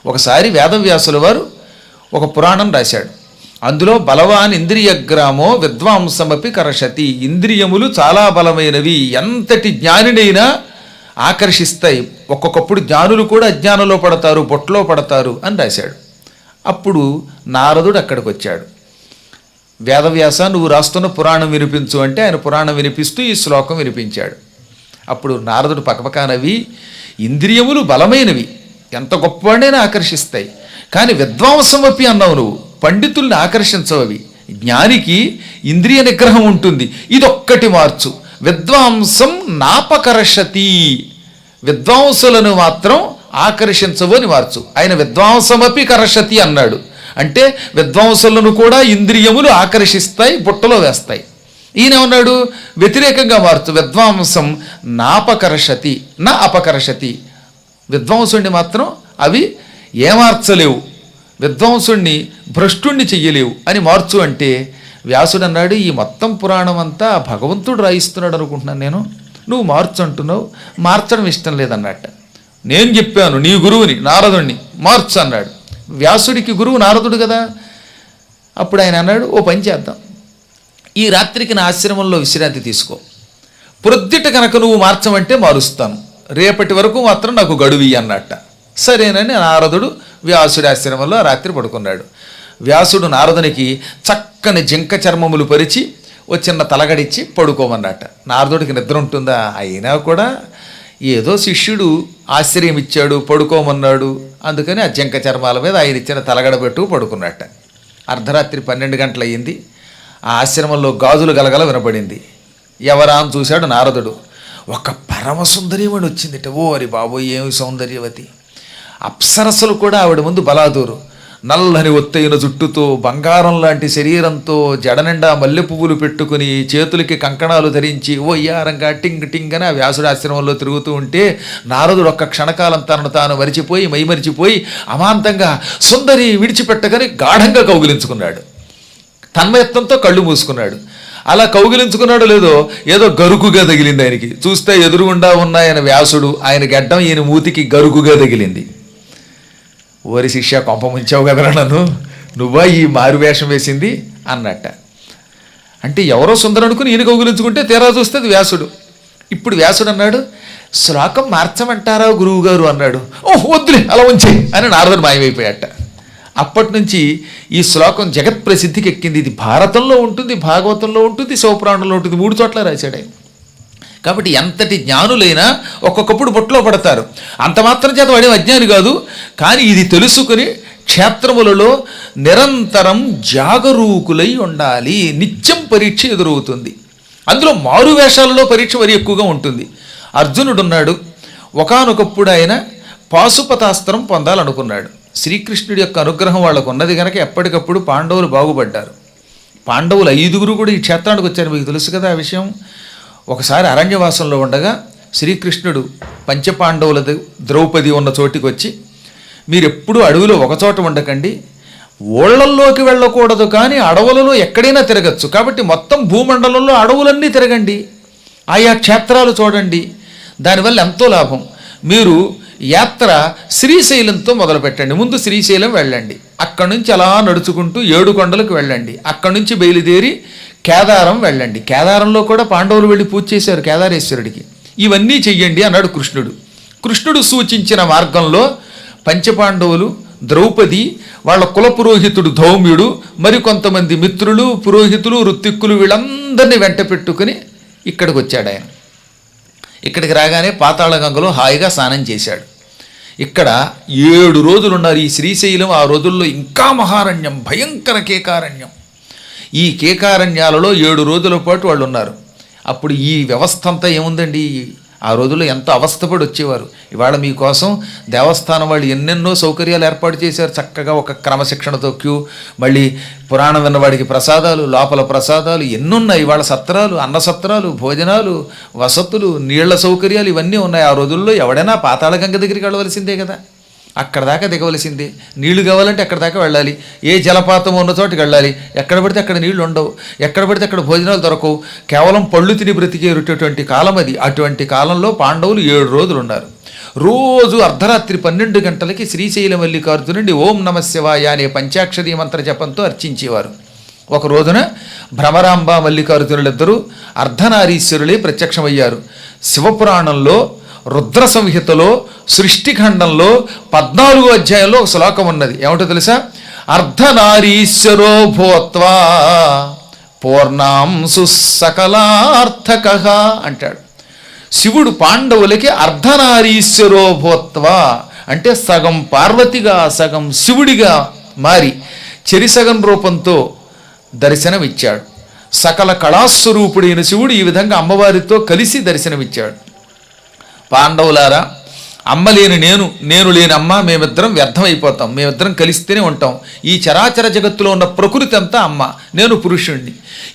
ఒకసారి వేదవ్యాసుల వారు ఒక పురాణం రాశాడు. అందులో బలవాన్ ఇంద్రియగ్రామో విద్వాంసమపి కర్షతి, ఇంద్రియములు చాలా బలమైనవి, ఎంతటి జ్ఞానినైనా ఆకర్షిస్తాయి, ఒక్కొక్కప్పుడు జ్ఞానులు కూడా అజ్ఞానంలో పడతారు, బొట్లో పడతారు అని రాశాడు. అప్పుడు నారదుడు అక్కడికి వచ్చాడు. వేదవ్యాస, నువ్వు రాస్తున్న పురాణం వినిపించు అంటే ఆయన పురాణం వినిపిస్తూ ఈ శ్లోకం వినిపించాడు. అప్పుడు నారదుడు పకపకానవి, ఇంద్రియములు బలమైనవి, ఎంత గొప్పవాడైనా ఆకర్షిస్తాయి, కానీ విద్వాంసమపి అన్నావు నువ్వు, పండితుల్ని ఆకర్షించవవి. జ్ఞానికి ఇంద్రియ నిగ్రహం ఉంటుంది, ఇదొక్కటి మార్చు. విద్వాంసం నాపకర్షతి, విద్వాంసులను మాత్రం ఆకర్షించవు అని మార్చు. ఆయన విద్వాంసమపి కర్షతి అన్నాడు అంటే విద్వాంసులను కూడా ఇంద్రియములు ఆకర్షిస్తాయి, బుట్టలో వేస్తాయి. ఈయన ఉన్నాడు వ్యతిరేకంగా మార్చు, విద్వాంసం నాపకర్షతి నా అపకర్షతి, విద్వాంసుణ్ణి మాత్రం అవి ఏమార్చలేవు, విద్వాంసుణ్ణి భ్రష్టుణ్ణి చెయ్యలేవు అని మార్చు అంటే వ్యాసుడు అన్నాడు, ఈ మొత్తం పురాణం అంతా భగవంతుడు రాయిస్తున్నాడు అనుకుంటున్నాను నేను, నువ్వు మార్చు అంటున్నావు, మార్చడం ఇష్టం లేదన్నట్ట. నేను చెప్పాను నీ గురువుని నారదుణ్ణి మార్చు అన్నాడు. వ్యాసుడికి గురువు నారదుడు కదా. అప్పుడు ఆయన అన్నాడు, ఓ పని చేద్దాం, ఈ రాత్రికి నా ఆశ్రమంలో విశ్రాంతి తీసుకో, ప్రొద్దుట కనుక నువ్వు మార్చమంటే మారుస్తాను, రేపటి వరకు మాత్రం నాకు గడువి అన్నట్ట. సరేనని నారదుడు వ్యాసుడి ఆశ్రమంలో రాత్రి పడుకున్నాడు. వ్యాసుడు నారదునికి చక్కని జింక చర్మములు పరిచి ఓ చిన్న తలగడిచ్చి పడుకోమన్నట్ట. నారదుడికి నిద్ర ఉంటుందా? అయినా కూడా ఏదో శిష్యుడు ఆశ్రయం ఇచ్చాడు, పడుకోమన్నాడు, అందుకని ఆ జింక చర్మాల మీద ఆయన ఇచ్చిన తలగడ పెట్టు పడుకున్నట్ట. అర్ధరాత్రి 12 గంటలు అయ్యింది. ఆ ఆశ్రమంలో గాజులు గలగల వినపడింది. ఎవరా అని చూశాడు నారదుడు. ఒక పరమసుందరీమణి వచ్చిందిట. ఓ అరి బాబోయ్, ఏమి సౌందర్యవతి! అప్సరస్సులు కూడా ఆవిడ ముందు బలాదూరు. నల్లని ఒత్తైన జుట్టుతో, బంగారం లాంటి శరీరంతో, జడ నిండా మల్లె పువ్వులు పెట్టుకుని, చేతులకి కంకణాలు ధరించి ఓ అయ్యారంగా టింగ్ టింగ్ అని ఆ వ్యాసుడి ఆశ్రమంలో తిరుగుతూ ఉంటే నారదుడు ఒక్క క్షణకాలం తనను తాను మరిచిపోయి మైమరిచిపోయి అమాంతంగా సుందరి విడిచిపెట్టగానే గాఢంగా కౌగిలించుకున్నాడు. తన్మయత్వంతో కళ్ళు మూసుకున్నాడు. అలా కౌగిలించుకున్నాడో లేదో ఏదో గరుకుగా తగిలింది ఆయనకి. చూస్తే ఎదురుగుండా ఉన్నాయన వ్యాసుడు, ఆయన గడ్డం ఈయన మూతికి గరుకుగా తగిలింది. ఓరి శిష్య, కొంప ముంచావు కదరా నన్ను, నువ్వా ఈ మారువేషం వేసింది అన్నట్ట. అంటే ఎవరో సుందరం అనుకుని ఈయన కౌగిలించుకుంటే తీరా చూస్తే అది వ్యాసుడు. ఇప్పుడు వ్యాసుడు అన్నాడు, శ్లోకం మార్చమంటారా గురువు గారు అన్నాడు. ఓహ్ వద్దులే, అలా ఉంచే అని నారదుడు మాయమైపోయాట. అప్పటి నుంచి ఈ శ్లోకం జగత్ ప్రసిద్ధికి ఎక్కింది. ఇది భారతంలో ఉంటుంది, భాగవతంలో ఉంటుంది, శివపురాణంలో ఉంటుంది, 3 చోట్ల రాశాడు ఆయన. కాబట్టి ఎంతటి జ్ఞానులైనా ఒక్కొక్కప్పుడు బొట్లో పడతారు. అంత మాత్రం చేత వాడే అజ్ఞాని కాదు. కానీ ఇది తెలుసుకుని క్షేత్రములలో నిరంతరం జాగరూకులై ఉండాలి. నిత్యం పరీక్ష ఎదురవుతుంది. అందులో మారు వేషాలలో పరీక్ష మరీ ఎక్కువగా ఉంటుంది. అర్జునుడున్నాడు. ఒకానొకప్పుడు ఆయన పాశుపతాస్త్రం పొందాలనుకున్నాడు. శ్రీకృష్ణుడి యొక్క అనుగ్రహం వాళ్ళకు ఉన్నది కనుక ఎప్పటికప్పుడు పాండవులు బాగుపడ్డారు. పాండవులు 5గురు కూడా ఈ క్షేత్రానికి వచ్చారు, మీకు తెలుసు కదా ఆ విషయం. ఒకసారి అరణ్యవాసంలో ఉండగా శ్రీకృష్ణుడు పంచపాండవుల ద్రౌపది ఉన్న చోటికి వచ్చి, మీరెప్పుడు అడవిలో ఒకచోట ఉండకండి, ఓళ్లల్లోకి వెళ్ళకూడదు, కానీ అడవులలో ఎక్కడైనా తిరగచ్చు, కాబట్టి మొత్తం భూమండలంలో అడవులన్నీ తిరగండి, ఆయా క్షేత్రాలు చూడండి, దానివల్ల ఎంతో లాభం. మీరు యాత్ర శ్రీశైలంతో మొదలుపెట్టండి. ముందు శ్రీశైలం వెళ్ళండి, అక్కడి నుంచి అలా నడుచుకుంటూ 7 కొండలకు వెళ్ళండి, అక్కడి నుంచి బయలుదేరి కేదారం వెళ్ళండి. కేదారంలో కూడా పాండవులు వెళ్ళి పూజ చేశారు కేదారేశ్వరుడికి. ఇవన్నీ చెయ్యండి అన్నాడు కృష్ణుడు. కృష్ణుడు సూచించిన మార్గంలో పంచపాండవులు, ద్రౌపది, వాళ్ళ కుల పురోహితుడు ధౌమ్యుడు, మరికొంతమంది మిత్రులు, పురోహితులు, ఋత్విక్కులు వీళ్ళందరినీ వెంట పెట్టుకుని ఇక్కడికి వచ్చాడు ఆయన. ఇక్కడికి రాగానే పాతాళగంగలో హాయిగా స్నానం చేశాడు. ఇక్కడ 7 రోజులు ఉన్నారు. ఈ శ్రీశైలం ఆ రోజుల్లో ఇంకా మహారణ్యం, భయంకర కేకారణ్యం. ఈ కేకారణ్యాలలో 7 రోజుల పాటు వాళ్ళు ఉన్నారు. అప్పుడు ఈ వ్యవస్థ అంతా ఏముందండి, ఆ రోజుల్లో ఎంత అవస్థపడి వచ్చేవారు. ఇవాళ మీకోసం దేవస్థానం వాళ్ళు ఎన్నెన్నో సౌకర్యాలు ఏర్పాటు చేశారు. చక్కగా ఒక క్రమశిక్షణతో క్యూ, మళ్ళీ పురాణం విన్నవాడికి ప్రసాదాలు, లోపల ప్రసాదాలు ఎన్నున్నాయి. ఇవాళ సత్రాలు, అన్న సత్రాలు, భోజనాలు, వసతులు, నీళ్ల సౌకర్యాలు ఇవన్నీ ఉన్నాయి. ఆ రోజుల్లో ఎవడైనా పాతాళగంగ దగ్గరికి వెళ్ళవలసిందే కదా, అక్కడ దాకా దిగవలసిందే. నీళ్లు కావాలంటే అక్కడ దాకా వెళ్ళాలి, ఏ జలపాతం ఉన్న చోటికి వెళ్ళాలి. ఎక్కడ పడితే అక్కడ నీళ్లు ఉండవు, ఎక్కడ పడితే అక్కడ భోజనాలు దొరకవు. కేవలం పళ్ళు తిని బ్రతికేటటువంటి కాలం అది. అటువంటి కాలంలో పాండవులు 7 రోజులు ఉన్నారు. రోజు అర్ధరాత్రి 12 గంటలకి శ్రీశైల మల్లికార్జునుడి ఓం నమ శివాయ అనే పంచాక్షరీ మంత్ర జపంతో అర్చించేవారు. ఒక రోజున భ్రమరాంబ మల్లికార్జునులిద్దరూ అర్ధనారీశ్వరులే ప్రత్యక్షమయ్యారు. శివపురాణంలో రుద్ర సంహితలో సృష్టిఖండంలో 14వ అధ్యాయంలో ఒక శ్లోకం ఉన్నది. ఏమిటో తెలుసా? అర్ధనారీశ్వరో భూత్వా పూర్ణాంసు సకలార్థకః అంటాడు. శివుడు పాండవులకి అర్ధనారీశ్వరో భూత్వా అంటే సగం పార్వతిగా సగం శివుడిగా మారి చెరిసగం రూపంతో దర్శనమిచ్చాడు. సకల కళాస్వరూపుడైన శివుడు ఈ విధంగా అమ్మవారితో కలిసి దర్శనమిచ్చాడు. పాండవులారా, అమ్మ లేని నేను లేని అమ్మ, మేమిద్దరం వ్యర్థమైపోతాం, మేమిద్దరం కలిస్తేనే ఉంటాం. ఈ చరాచర జగత్తులో ఉన్న ప్రకృతి అంతా అమ్మ, నేను పురుషుణ్ణి.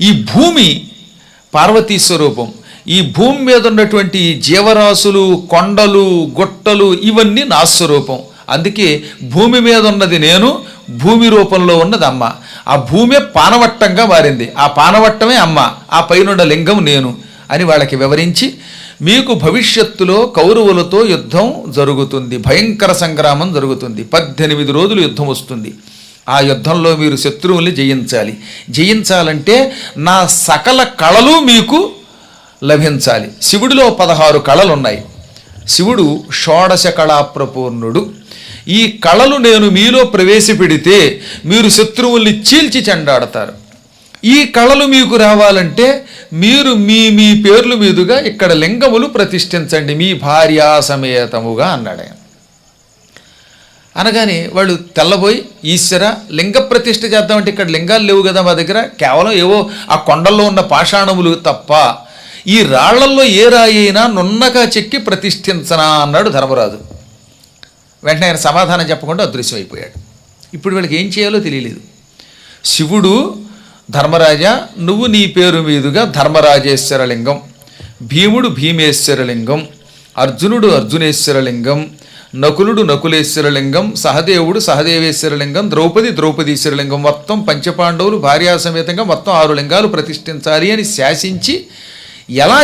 ఈ భూమి పార్వతీ స్వరూపం. ఈ భూమి మీద ఉన్నటువంటి జీవరాశులు, కొండలు, గుట్టలు ఇవన్నీ నా స్వరూపం. అందుకే భూమి మీద ఉన్నది నేను, భూమి రూపంలో ఉన్నది అమ్మ. ఆ భూమే పానవట్టంగా మారింది, ఆ పానవట్టమే అమ్మ, ఆ పైనున్న లింగం నేను అని వాళ్ళకి వివరించి, మీకు భవిష్యత్తులో కౌరవులతో యుద్ధం జరుగుతుంది, భయంకర సంగ్రామం జరుగుతుంది, 18 రోజులు యుద్ధం వస్తుంది. ఆ యుద్ధంలో మీరు శత్రువుల్ని జయించాలి. జయించాలంటే నా సకల కళలు మీకు లభించాలి. శివుడిలో 16 కళలు ఉన్నాయి. శివుడు షోడశ కళాప్రపూర్ణుడు. ఈ కళలు నేను మీలో ప్రవేశపెడితే మీరు శత్రువుల్ని చీల్చి చెండాడతారు. ఈ కళలు మీకు రావాలంటే మీరు మీ మీ పేర్ల మీదుగా ఇక్కడ లింగములు ప్రతిష్ఠించండి, మీ భార్యా సమేతముగా అన్నాడు ఆయన. అనగానే వాళ్ళు తెల్లబోయి, ఈశ్వర లింగ ప్రతిష్ఠ చేద్దామంటే ఇక్కడ లింగాలు లేవు కదా మా దగ్గర, కేవలం ఏవో ఆ కొండల్లో ఉన్న పాషాణములు తప్ప ఈ రాళ్లల్లో ఏ రాయి అయినా నున్నగా చెక్కి ప్రతిష్ఠించనా అన్నాడు ధర్మరాజు. వెంటనే ఆయన సమాధానం చెప్పకుండా అదృశ్యమైపోయాడు. ఇప్పుడు వీళ్ళకి ఏం చేయాలో తెలియలేదు. శివుడు, ధర్మరాజా నువ్వు నీ పేరు మీదుగా ధర్మరాజేశ్వరలింగం, భీముడు భీమేశ్వరలింగం, అర్జునుడు అర్జునేశ్వరలింగం, నకులుడు నకులేశ్వరలింగం, సహదేవుడు సహదేవేశ్వరలింగం, ద్రౌపది ద్రౌపదీశ్వరలింగం, మొత్తం పంచపాండవులు భార్యాసమేతంగా మొత్తం 6 లింగాలు ప్రతిష్ఠించాలి అని శాసించి ఎలా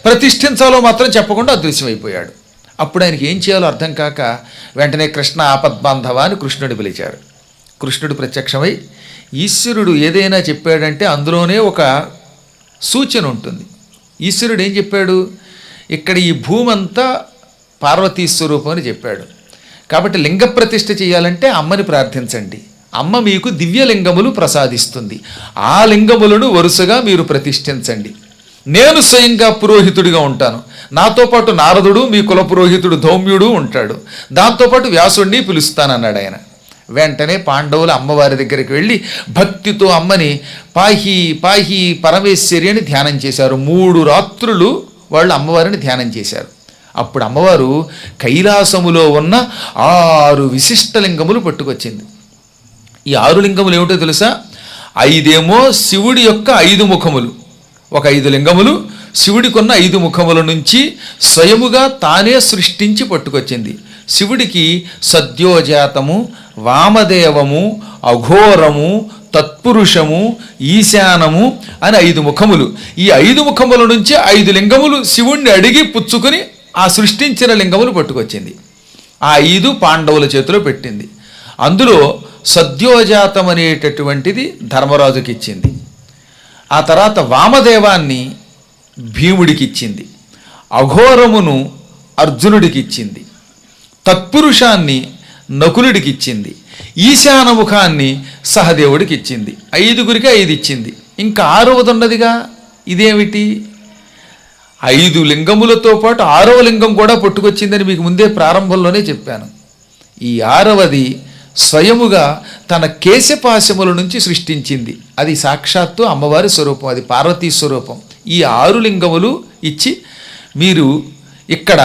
ప్రతిష్ఠించాలో మాత్రం చెప్పకుండా అదృశ్యమైపోయాడు. అప్పుడు ఆయనకి ఏం చేయాలో అర్థం కాక వెంటనే కృష్ణ ఆపద్బాంధవ అని కృష్ణుడు పిలిచారు. కృష్ణుడు ప్రత్యక్షమై ఈశ్వరుడు ఏదైనా చెప్పాడంటే అందులోనే ఒక సూచన ఉంటుంది. ఈశ్వరుడు ఏం చెప్పాడు? ఇక్కడ ఈ భూమి అంతా పార్వతీ స్వరూపం అని చెప్పాడు. కాబట్టి లింగ ప్రతిష్ఠ చేయాలంటే అమ్మని ప్రార్థించండి, అమ్మ మీకు దివ్యలింగములు ప్రసాదిస్తుంది. ఆ లింగములను వరుసగా మీరు ప్రతిష్ఠించండి. నేను స్వయంగా పురోహితుడిగా ఉంటాను, నాతో పాటు నారదుడు మీ కుల పురోహితుడు ధౌమ్యుడు ఉంటాడు, దాంతోపాటు వ్యాసుడిని పిలుస్తానన్నాడు ఆయన. వెంటనే పాండవులు అమ్మవారి దగ్గరికి వెళ్ళి భక్తితో అమ్మని పాహి పాహి పరమేశ్వరి అని ధ్యానం చేశారు. 3 రాత్రులు వాళ్ళు అమ్మవారిని ధ్యానం చేశారు. అప్పుడు అమ్మవారు కైలాసములో ఉన్న 6 విశిష్ట లింగములు పట్టుకొచ్చింది. ఈ 6 లింగములు ఏమిటో తెలుసా? 5 శివుడి యొక్క 5 ముఖములు, ఒక 5 లింగములు శివుడికున్న 5 ముఖముల నుంచి స్వయముగా తానే సృష్టించి పట్టుకొచ్చింది. శివుడికి సద్యోజాతము, వామదేవము, అఘోరము, తత్పురుషము, ఈశానము అని 5 ముఖములు. ఈ 5 ముఖముల నుంచి 5 లింగములు శివుణ్ణి అడిగి పుచ్చుకొని ఆ సృష్టించిన లింగములు పట్టుకొచ్చింది. ఆ 5 పాండవుల చేతిలో పెట్టింది. అందులో సద్యోజాతం అనేటటువంటిది ధర్మరాజుకి ఇచ్చింది. ఆ తర్వాత వామదేవాన్ని భీముడికి ఇచ్చింది, అఘోరమును అర్జునుడికి ఇచ్చింది, తత్పురుషాన్ని నకులుడికి ఇచ్చింది, ఈశానముఖాన్ని సహదేవుడికి ఇచ్చింది. 5గురికి 5 ఇచ్చింది. ఇంకా 6వది ఉన్నదిగా, ఇదేమిటి? 5 లింగములతో పాటు 6వ లింగం కూడా పట్టుకొచ్చిందని మీకు ముందే ప్రారంభంలోనే చెప్పాను. ఈ 6వది స్వయముగా తన కేశపాశముల నుంచి సృష్టించింది. అది సాక్షాత్తు అమ్మవారి స్వరూపం, అది పార్వతీ స్వరూపం. ఈ 6 లింగములు ఇచ్చి మీరు ఇక్కడ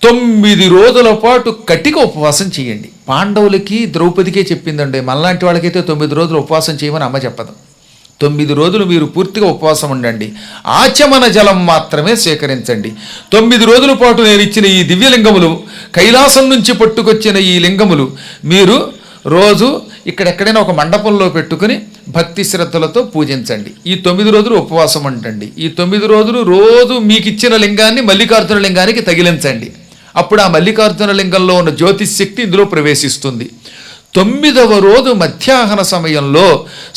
9 రోజుల పాటు కటిక ఉపవాసం చేయండి. పాండవులకి ద్రౌపదికే చెప్పిందండి, మనలాంటి వాళ్ళకైతే 9 రోజులు ఉపవాసం చేయమని అమ్మ చెప్పదు. 9 రోజులు మీరు పూర్తిగా ఉపవాసం ఉండండి, ఆచమన జలం మాత్రమే స్వీకరించండి. 9 రోజుల పాటు నేను ఇచ్చిన ఈ దివ్యలింగములు, కైలాసం నుంచి పట్టుకొచ్చిన ఈ లింగములు మీరు రోజు ఇక్కడెక్కడైనా ఒక మండపంలో పెట్టుకుని భక్తి శ్రద్ధలతో పూజించండి. ఈ 9 రోజులు ఉపవాసం ఉండండి. ఈ 9 రోజులు రోజు మీకు ఇచ్చిన లింగాన్ని మల్లికార్జున లింగానికి తగిలించండి. అప్పుడు ఆ మల్లికార్జున లింగంలో ఉన్న జ్యోతిశక్తి ఇందులో ప్రవేశిస్తుంది. 9వ రోజు మధ్యాహ్న సమయంలో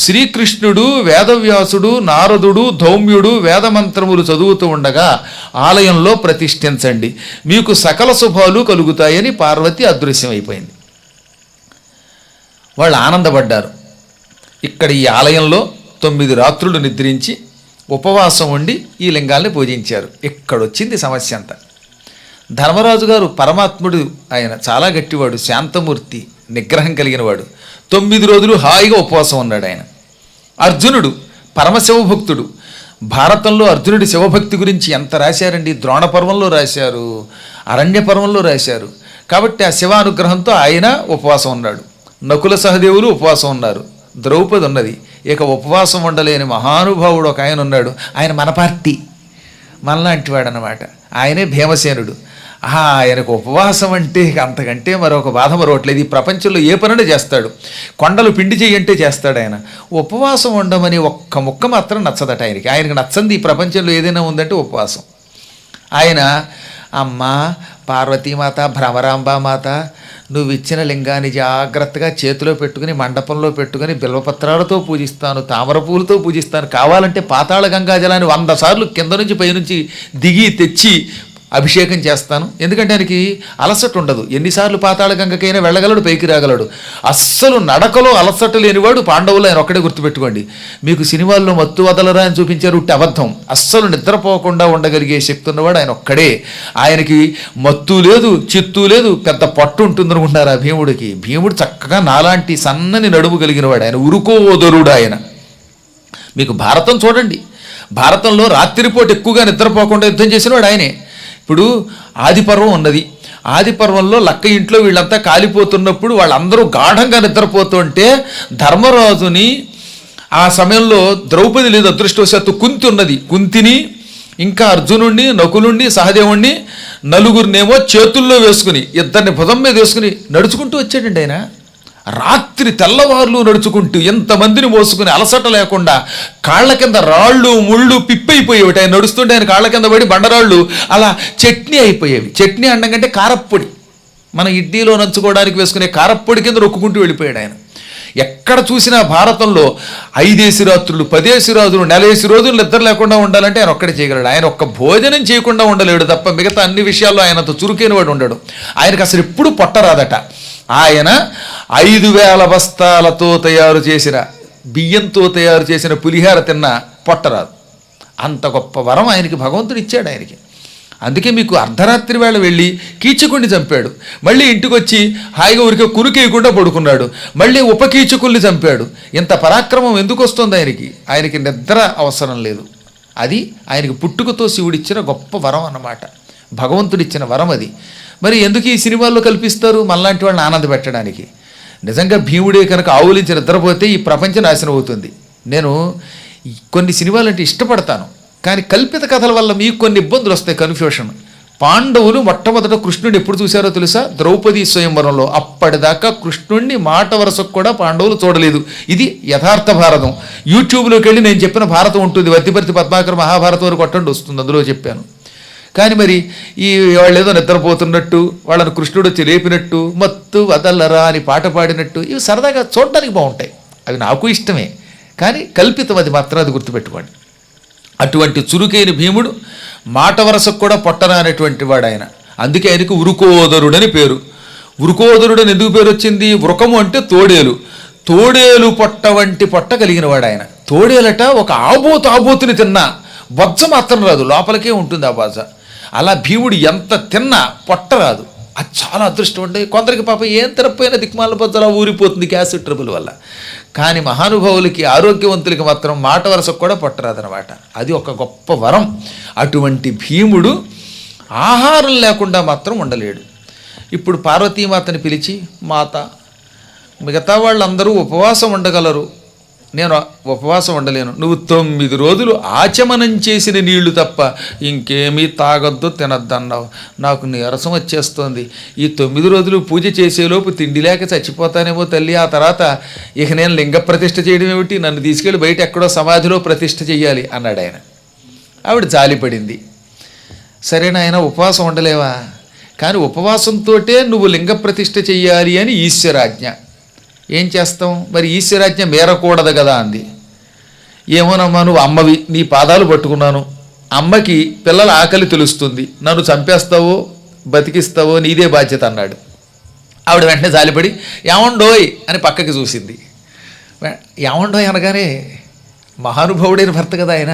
శ్రీకృష్ణుడు, వేదవ్యాసుడు, నారదుడు, ధౌమ్యుడు వేదమంత్రములు చదువుతూ ఉండగా ఆలయంలో ప్రతిష్ఠించండి, మీకు సకల శుభాలు కలుగుతాయని పార్వతి అదృశ్యమైపోయింది. వాళ్ళు ఆనందపడ్డారు. ఇక్కడ ఈ ఆలయంలో 9 రాత్రులు నిద్రించి ఉపవాసం ఉండి ఈ లింగాల్ని పూజించారు. ఇక్కడొచ్చింది సమస్య అంతా. ధర్మరాజు గారు పరమాత్ముడు, ఆయన చాలా గట్టివాడు, శాంతమూర్తి, నిగ్రహం కలిగినవాడు. 9 రోజులు హాయిగా ఉపవాసం ఉన్నాడు ఆయన. అర్జునుడు పరమశివభక్తుడు. భారతంలో అర్జునుడి శివభక్తి గురించి ఎంత రాశారండి. ద్రోణ పర్వంలో రాశారు, అరణ్య పర్వంలో రాశారు. కాబట్టి ఆ శివానుగ్రహంతో ఆయన ఉపవాసం ఉన్నాడు. నకుల సహదేవులు ఉపవాసం ఉన్నారు. ద్రౌపది ఉన్నది. ఇక ఉపవాసం ఉండలేని మహానుభావుడు ఒక ఆయన ఉన్నాడు. ఆయన మన పార్టీ, మనలాంటి వాడు అన్నమాట. ఆయనే భీమసేనుడు. ఆయనకు ఉపవాసం అంటే అంతకంటే మరొక బాధ మరొకట్లేదు. ఈ ప్రపంచంలో ఏ పనులు చేస్తాడు. కొండలు పిండి చేయంటే చేస్తాడు ఆయన. ఉపవాసం ఉండమని ఒక్క ముక్క మాత్రం నచ్చదట ఆయనకి. ఆయనకు నచ్చంది ఈ ప్రపంచంలో ఏదైనా ఉందంటే ఉపవాసం. ఆయన అమ్మ పార్వతీమాత, భ్రమరాంబామాత, నువ్వు ఇచ్చిన లింగాన్ని జాగ్రత్తగా చేతిలో పెట్టుకుని మండపంలో పెట్టుకుని బిల్వపత్రాలతో పూజిస్తాను, తామర పూలతో పూజిస్తాను, కావాలంటే పాతాళ గంగా జలాన్ని 100 సార్లు కింద నుంచి పైనుంచి దిగి తెచ్చి అభిషేకం చేస్తాను. ఎందుకంటే ఆయనకి అలసట ఉండదు. ఎన్నిసార్లు పాతాళ గంగకైనా వెళ్ళగలడు, పైకి రాగలడు. అస్సలు నడకలో అలసట లేనివాడు పాండవులు. ఆయన ఒక్కడే గుర్తుపెట్టుకోండి. మీకు సినిమాల్లో మత్తు వదలరా అని చూపించారు, ఉట్టి అబద్ధం. అస్సలు నిద్రపోకుండా ఉండగలిగే శక్తి ఉన్నవాడు ఆయన ఒక్కడే. ఆయనకి మత్తు లేదు, చిత్తు లేదు, పెద్ద పట్టు ఉంటుందనుకుంటున్నారు ఆ భీముడికి. భీముడు చక్కగా నాలాంటి సన్నని నడుము కలిగినవాడు. ఆయన ఉరుకోదరుడు ఆయన. మీకు భారతం చూడండి. భారతంలో రాత్రిపూట ఎక్కువగా నిద్రపోకుండా యుద్ధం చేసినవాడు ఆయనే. ఇప్పుడు ఆదిపర్వం ఉన్నది. ఆదిపర్వంలో లక్క ఇంట్లో వీళ్ళంతా కాలిపోతున్నప్పుడు వాళ్ళందరూ గాఢంగా నిద్రపోతుంటే ధర్మరాజుని ఆ సమయంలో ద్రౌపది లేదు, అదృష్టవశాత్తు కుంతి ఉన్నది. కుంతిని ఇంకా అర్జునుడిని, నకులుణ్ణి, సహదేవుణ్ణి నలుగురినేమో చేతుల్లో వేసుకుని, ఇద్దరిని భుజం మీద వేసుకుని నడుచుకుంటూ వచ్చాడండి ఆయన. రాత్రి తెల్లవార్లు నడుచుకుంటూ ఎంతమందిని మోసుకుని అలసట లేకుండా కాళ్ళ కింద రాళ్ళు ముళ్ళు పిప్పైపోయేవి. ఆయన నడుస్తుంటే ఆయన కాళ్ళ కింద పడి బండరాళ్ళు అలా చట్నీ అయిపోయేవి. చట్నీ అనడం కంటే కారప్పొడి, మన ఇడ్లీలో నంచుకోవడానికి వేసుకునే కారప్పొడి కింద రొక్కుకుంటూ వెళ్ళిపోయాడు ఆయన. ఎక్కడ చూసినా భారతంలో 5 రాత్రులు, 10 రాత్రులు, 40 రోజులు నిద్ర లేకుండా ఉండాలంటే ఆయన ఒక్కడే చేయగలడు. ఆయన ఒక్క భోజనం చేయకుండా ఉండలేడు తప్ప మిగతా అన్ని విషయాల్లో ఆయనతో చురుకైన వాడు ఉండడు. ఆయనకు అసలు ఎప్పుడు పొట్టరాదట. ఆయన 5000 బస్తాలతో తయారు చేసిన బియ్యంతో తయారు చేసిన పులిహార తిన్నా పొట్టరాదు. అంత గొప్ప వరం ఆయనకి భగవంతుడు ఇచ్చాడు ఆయనకి. అందుకే మీకు అర్ధరాత్రి వేళ వెళ్ళి కీచకుడిని చంపాడు. మళ్ళీ ఇంటికి వచ్చి హాయిగా ఊరికే కురుకేయకుండా పడుకున్నాడు. మళ్ళీ ఉపకీచకుల్ని చంపాడు. ఇంత పరాక్రమం ఎందుకు వస్తుంది ఆయనకి? ఆయనకి నిద్ర అవసరం లేదు. అది ఆయనకి పుట్టుకతో శివుడిచ్చిన గొప్ప వరం అన్నమాట. భగవంతుడిచ్చిన వరం అది. మరి ఎందుకు ఈ సినిమాల్లో కల్పిస్తారు? మనలాంటి వాళ్ళని ఆనంద పెట్టడానికి. నిజంగా భీముడే కనుక ఆవులించి నిద్రపోతే ఈ ప్రపంచం నాశనం అవుతుంది. నేను కొన్ని సినిమాలు అంటే ఇష్టపడతాను, కానీ కల్పిత కథల వల్ల మీకు కొన్ని ఇబ్బందులు వస్తాయి, కన్ఫ్యూషన్. పాండవులు మొట్టమొదట కృష్ణుడిని ఎప్పుడు చూశారో తెలుసా? ద్రౌపది స్వయంవరంలో. అప్పటిదాకా కృష్ణుడిని మాట వరసకు కూడా పాండవులు చూడలేదు. ఇది యథార్థ భారతం. యూట్యూబ్లోకి వెళ్ళి నేను చెప్పిన భారతం ఉంటుంది. వద్దిపర్తి పద్మాకర మహాభారతం వరకు కొట్టండి, వస్తుంది, అందులో చెప్పాను. కానీ మరి ఈ వాళ్ళు ఏదో నిద్రపోతున్నట్టు, వాళ్ళని కృష్ణుడు వచ్చి లేపినట్టు, మత్తు వదలరా అని పాట పాడినట్టు, ఇవి సరదాగా చూడడానికి బాగుంటాయి. అవి నాకు ఇష్టమే, కానీ కల్పితం అది మాత్రం, అది గుర్తుపెట్టుకోండి. అటువంటి చురుకైన భీముడు మాట వరసకు కూడా పొట్టరా అనేటువంటి వాడు ఆయన. అందుకే ఆయనకు ఉరుకోదరుడని పేరు. ఉరుకోదరుడని ఎందుకు పేరు వచ్చింది? వృకము అంటే తోడేలు. తోడేలు పొట్ట వంటి పొట్ట కలిగిన వాడు ఆయన. తోడేలట ఒక ఆబోతుని తిన్నా బొజ్జ మాత్రం రాదు, లోపలికే ఉంటుంది ఆ బాజ. అలా భీముడు ఎంత తిన్నా పొట్ట రాదు. అది చాలా అదృష్టం ఉండే. కొందరికి పాప ఏం తిరపోయినా దిక్మాల బొజ్జలా ఊరిపోతుంది గ్యాస్ ట్రబుల్ వల్ల. కానీ మహానుభావులకి, ఆరోగ్యవంతులకి మాత్రం మాట వరసకు కూడా పొట్టరాదనమాట. అది ఒక గొప్ప వరం. అటువంటి భీముడు ఆహారం లేకుండా మాత్రం ఉండలేడు. ఇప్పుడు పార్వతీమాతని పిలిచి, మాత, మిగతా వాళ్ళందరూ ఉపవాసం ఉండగలరు, నేను ఉపవాసం ఉండలేను. నువ్వు 9 రోజులు ఆచమనం చేసిన నీళ్లు తప్ప ఇంకేమీ తాగొద్దు, తినద్దన్నావు. నాకు నీరసం వచ్చేస్తోంది. ఈ 9 రోజులు పూజ చేసేలోపు తిండి లేక చచ్చిపోతానేమో తల్లి. ఆ తర్వాత ఇక నేను లింగ ప్రతిష్ఠ చేయడం ఏమిటి? నన్ను తీసుకెళ్ళి బయట ఎక్కడో సమాధిలో ప్రతిష్ఠ చెయ్యాలి అన్నాడు ఆయన. ఆవిడ జాలిపడింది. సరేనా, ఆయన ఉపవాసం ఉండలేవా? కానీ ఉపవాసంతోటే నువ్వు లింగ ప్రతిష్ఠ చెయ్యాలి అని ఈశ్వరాజ్ఞ. ఏం చేస్తాం మరి, ఈశ్వరాజ్ఞ మేరకూడదు కదా అంది. ఏమోనమ్మా, నువ్వు అమ్మవి, నీ పాదాలు పట్టుకున్నాను, అమ్మకి పిల్లల ఆకలి తెలుస్తుంది, నన్ను చంపేస్తావో బతికిస్తావో నీదే బాధ్యత అన్నాడు. ఆవిడ వెంటనే జాలిపడి ఏమండోయ్ అని పక్కకి చూసింది. ఏమండోయ్ అనగానే మహానుభావుడైన భర్త కదా ఆయన,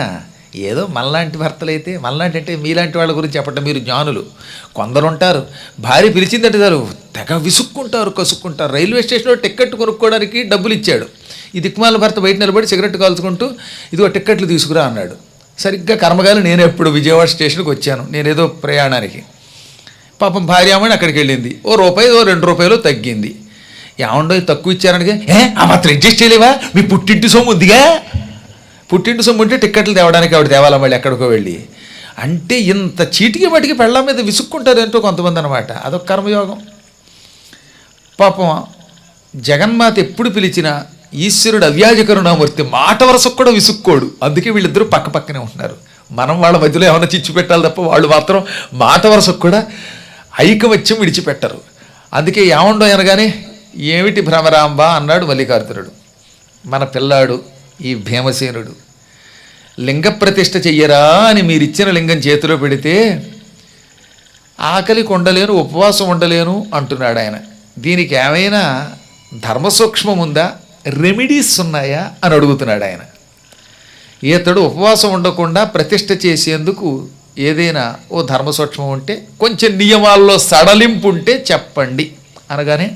ఏదో మనలాంటి భర్తలైతే, మనలాంటి అంటే మీలాంటి వాళ్ళ గురించి చెప్పటం, మీరు జ్ఞానులు. కొందరు ఉంటారు భార్య పిలిచిందంటే చాలు తెగ విసుక్కుంటారు, కసుక్కుంటారు. రైల్వే స్టేషన్లో టిక్కెట్ కొనుక్కోవడానికి డబ్బులు ఇచ్చాడు, ఈ దిక్కుమాల భర్త బయట నిలబడి సిగరెట్ కాల్చుకుంటూ ఇదిగో టిక్కెట్లు తీసుకురా అన్నాడు. సరిగ్గా కర్మగాలి నేను ఎప్పుడు విజయవాడ స్టేషన్కి వచ్చాను, నేనేదో ప్రయాణానికి. పాపం భార్యామణి అక్కడికి వెళ్ళింది, ఓ రూపాయి ఓ 2 రూపాయలు తగ్గింది. ఏమండో తక్కువ ఇచ్చారనిగా, ఆ మాత్రం అడ్జస్ట్ చేయలేవా, మీ పుట్టింటి సొమ్ము ఉందిగా, పుట్టింటి సొమ్ము ఉంటే టిక్కెట్లు తేవడానికి ఆవిడ తేవాలా మళ్ళీ ఎక్కడికో వెళ్ళి. అంటే ఇంత చీటికి మటికి పెళ్ళ మీద విసుక్కుంటారు ఏంటో కొంతమంది అనమాట. అదొక కర్మయోగం. పాపం జగన్మాత ఎప్పుడు పిలిచినా ఈశ్వరుడు అవ్యాజ కరుణామూర్తి, మాట వరసకు కూడా విసుక్కోడు. అందుకే వీళ్ళిద్దరూ పక్క పక్కనే ఉంటున్నారు. మనం వాళ్ళ మధ్యలో ఏమైనా చిచ్చు పెట్టాలి తప్ప వాళ్ళు మాత్రం మాట వరసకు కూడా ఐకమత్యం విడిచిపెట్టరు. అందుకే ఏమండో అనగానే ఏమిటి భ్రమరాంబ అన్నాడు మల్లికార్జునుడు. మన పిల్లాడు ఈ భీమసేనుడు లింగ ప్రతిష్ఠ చెయ్యరా అని మీరిచ్చిన లింగం చేతిలో పెడితే ఆకలి కొండలేను, ఉపవాసం ఉండలేను అంటున్నాడు ఆయన. దీనికి ఏమైనా ధర్మ సూక్ష్మం ఉందా, రెమెడీస్ ఉన్నాయా అని అడుగుతున్నాడు ఆయన. ఈతడు ఉపవాసం ఉండకుండా ప్రతిష్ఠ చేసేందుకు ఏదైనా ఓ ధర్మ సూక్ష్మం ఉంటే, కొంచెం నియమాల్లో సడలింపు ఉంటే చెప్పండి అనగానే,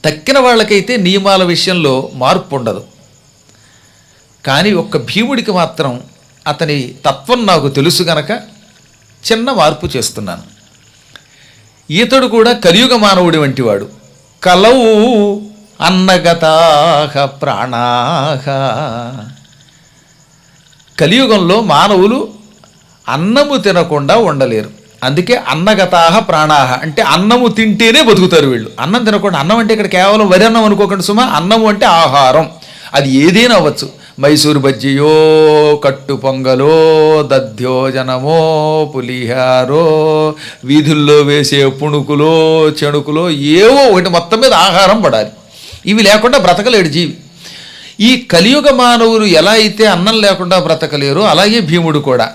తక్కిన వాళ్ళకైతే నియమాల విషయంలో మార్పు ఉండదు, కానీ ఒక్క భీముడికి మాత్రం అతని తత్వం నాకు తెలుసు గనక చిన్న మార్పు చేస్తున్నాను. ఈతడు కూడా కలియుగ మానవుడి వంటివాడు. కలవు అన్నగతాహ ప్రాణాహ. కలియుగంలో మానవులు అన్నము తినకుండా ఉండలేరు. అందుకే అన్నగతాహ ప్రాణాహ అంటే అన్నము తింటేనే బతుకుతారు వీళ్ళు. అన్నం తినకుండా, అన్నం అంటే ఇక్కడ కేవలం వరి అన్నం అనుకోకండి సుమా, అన్నము అంటే ఆహారం, అది ఏదైనా అవ్వచ్చు. మైసూరు బజ్జియో, కట్టు పొంగలో, దధ్యోజనమో, పులిహారో, వీధుల్లో వేసే పుణుకులో, చెణుకులో, ఏవో ఒకటి, మొత్తం మీద ఆహారం పడాలి. ఇవి లేకుండా బ్రతకలేడు జీవి. ఈ కలియుగ మానవులు ఎలా అయితే అన్నం లేకుండా బ్రతకలేరు, అలాగే భీముడు కూడా.